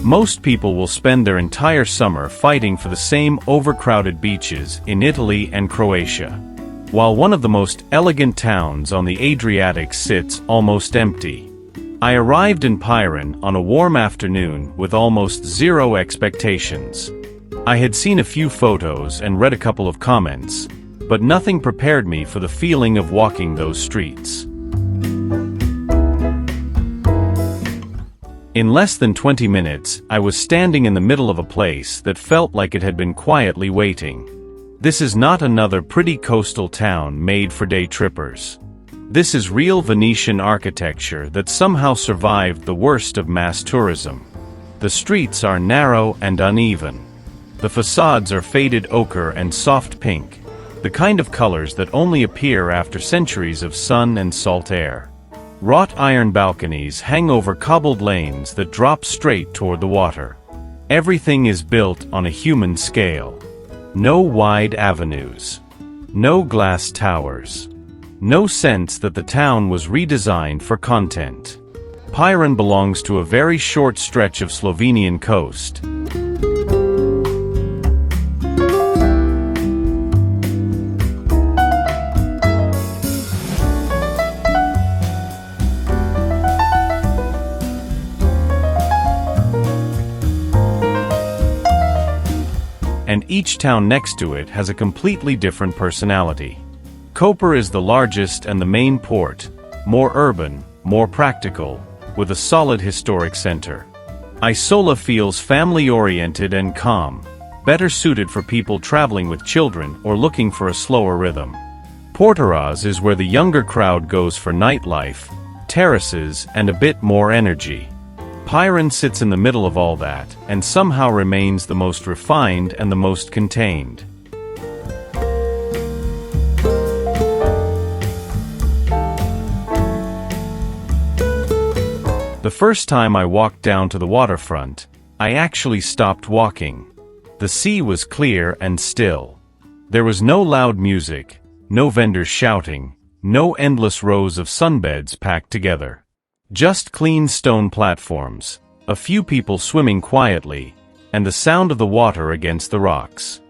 Most people will spend their entire summer fighting for the same overcrowded beaches in Italy and Croatia, while one of the most elegant towns on the Adriatic sits almost empty. I arrived in Piran on a warm afternoon with almost zero expectations. I had seen a few photos and read a couple of comments, but nothing prepared me for the feeling of walking those streets. In less than 20 minutes, I was standing in the middle of a place that felt like it had been quietly waiting. This is not another pretty coastal town made for day trippers. This is real Venetian architecture that somehow survived the worst of mass tourism. The streets are narrow and uneven. The facades are faded ochre and soft pink, the kind of colors that only appear after centuries of sun and salt air. Wrought-iron balconies hang over cobbled lanes that drop straight toward the water. Everything is built on a human scale. No wide avenues. No glass towers. No sense that the town was redesigned for content. Piran belongs to a very short stretch of Slovenian coast. And each town next to it has a completely different personality. Koper is the largest and the main port, more urban, more practical, with a solid historic center. Isola feels family-oriented and calm, better suited for people traveling with children or looking for a slower rhythm. Portaraz is where the younger crowd goes for nightlife, terraces, and a bit more energy. Piran sits in the middle of all that, and somehow remains the most refined and the most contained. The first time I walked down to the waterfront, I actually stopped walking. The sea was clear and still. There was no loud music, no vendors shouting, no endless rows of sunbeds packed together. Just clean stone platforms, a few people swimming quietly, and the sound of the water against the rocks.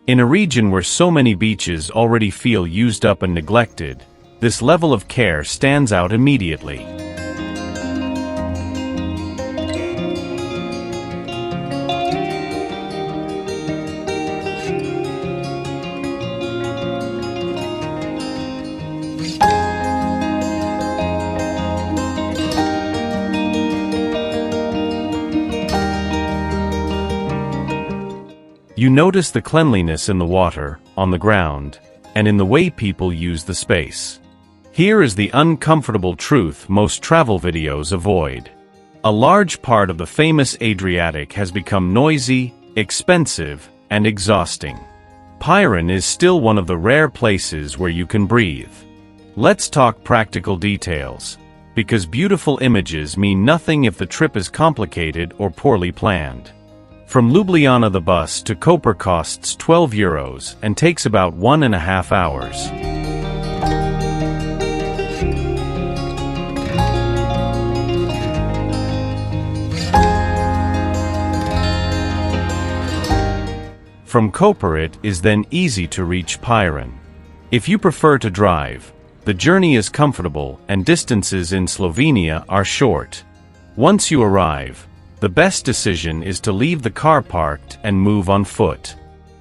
In a region where so many beaches already feel used up and neglected, this level of care stands out immediately. You notice the cleanliness in the water, on the ground, and in the way people use the space. Here is the uncomfortable truth most travel videos avoid. A large part of the famous Adriatic has become noisy, expensive, and exhausting. Piran is still one of the rare places where you can breathe. Let's talk practical details, because beautiful images mean nothing if the trip is complicated or poorly planned. From Ljubljana the bus to Koper costs €12 and takes about 1.5 hours. From Koper it is then easy to reach Piran. If you prefer to drive, the journey is comfortable and distances in Slovenia are short. Once you arrive, the best decision is to leave the car parked and move on foot.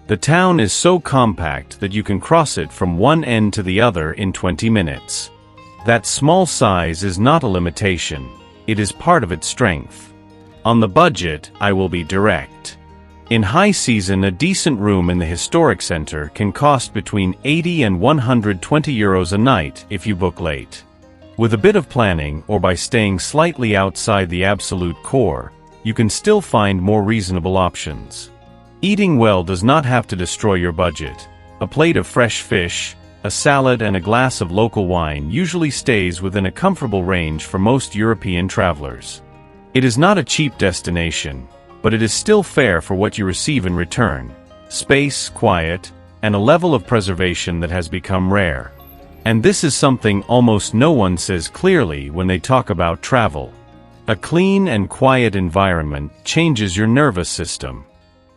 The town is so compact that you can cross it from one end to the other in 20 minutes. That small size is not a limitation, it is part of its strength. On the budget, I will be direct. In high season, a decent room in the historic center can cost between €80 and €120 a night if you book late. With a bit of planning or by staying slightly outside the absolute core, you can still find more reasonable options. Eating well does not have to destroy your budget. A plate of fresh fish, a salad and a glass of local wine usually stays within a comfortable range for most European travelers. It is not a cheap destination, but it is still fair for what you receive in return. Space, quiet, and a level of preservation that has become rare. And this is something almost no one says clearly when they talk about travel. A clean and quiet environment changes your nervous system.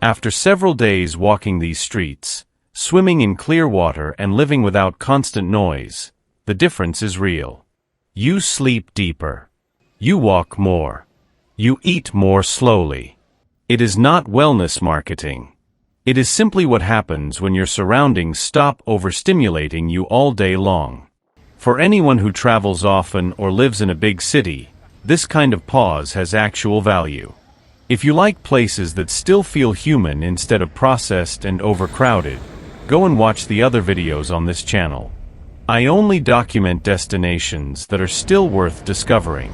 After several days walking these streets, swimming in clear water and living without constant noise, the difference is real. You sleep deeper. You walk more. You eat more slowly. It is not wellness marketing. It is simply what happens when your surroundings stop overstimulating you all day long. For anyone who travels often or lives in a big city, this kind of pause has actual value. If you like places that still feel human instead of processed and overcrowded, go and watch the other videos on this channel. I only document destinations that are still worth discovering.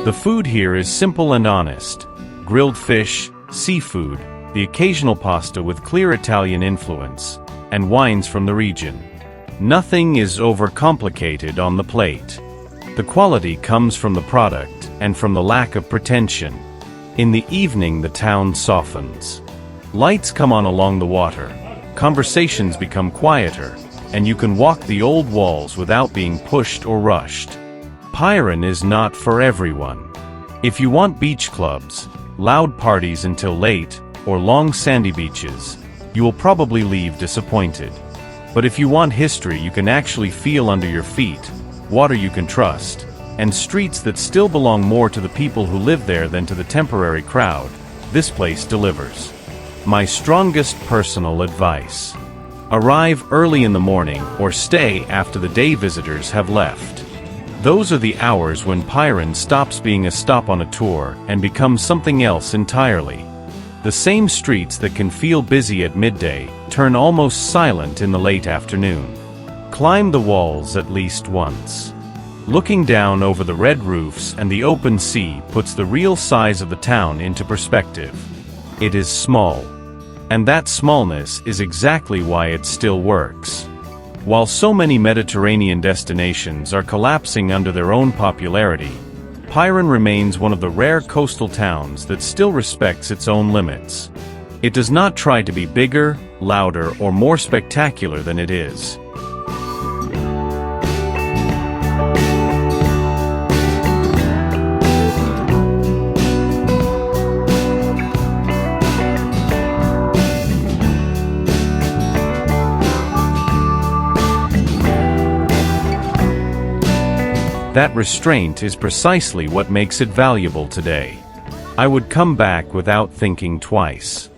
The food here is simple and honest. Grilled fish, seafood, the occasional pasta with clear Italian influence, and wines from the region. Nothing is overcomplicated on the plate. The quality comes from the product and from the lack of pretension. In the evening, the town softens. Lights come on along the water, conversations become quieter, and you can walk the old walls without being pushed or rushed. Piran is not for everyone. If you want beach clubs, loud parties until late, or long sandy beaches, you will probably leave disappointed. But if you want history you can actually feel under your feet, water you can trust, and streets that still belong more to the people who live there than to the temporary crowd, this place delivers. My strongest personal advice: arrive early in the morning or stay after the day visitors have left. Those are the hours when Piran stops being a stop on a tour and becomes something else entirely. The same streets that can feel busy at midday turn almost silent in the late afternoon. Climb the walls at least once. Looking down over the red roofs and the open sea puts the real size of the town into perspective. It is small. And that smallness is exactly why it still works. While so many Mediterranean destinations are collapsing under their own popularity, Piran remains one of the rare coastal towns that still respects its own limits. It does not try to be bigger, louder, or more spectacular than it is. That restraint is precisely what makes it valuable today. I would come back without thinking twice.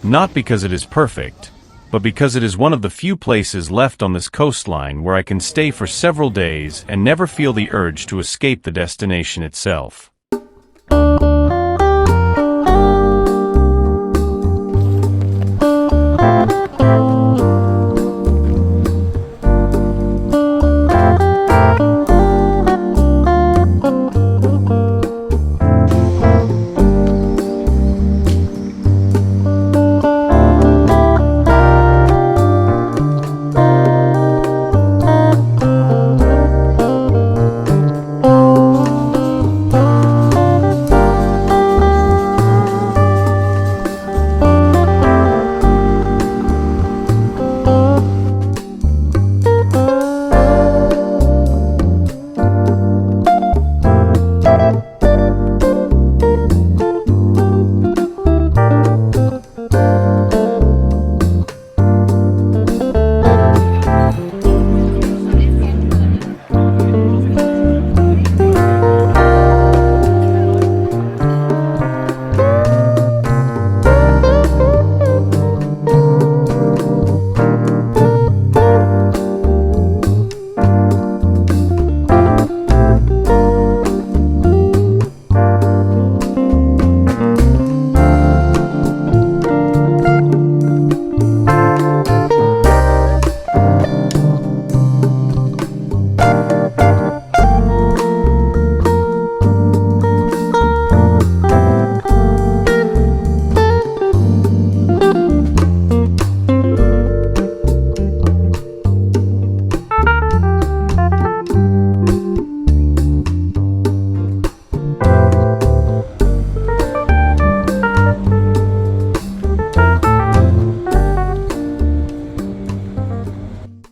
Not because it is perfect, but because it is one of the few places left on this coastline where I can stay for several days and never feel the urge to escape the destination itself.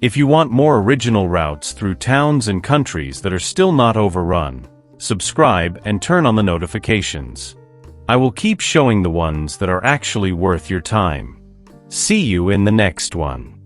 If you want more original routes through towns and countries that are still not overrun, subscribe and turn on the notifications. I will keep showing the ones that are actually worth your time. See you in the next one.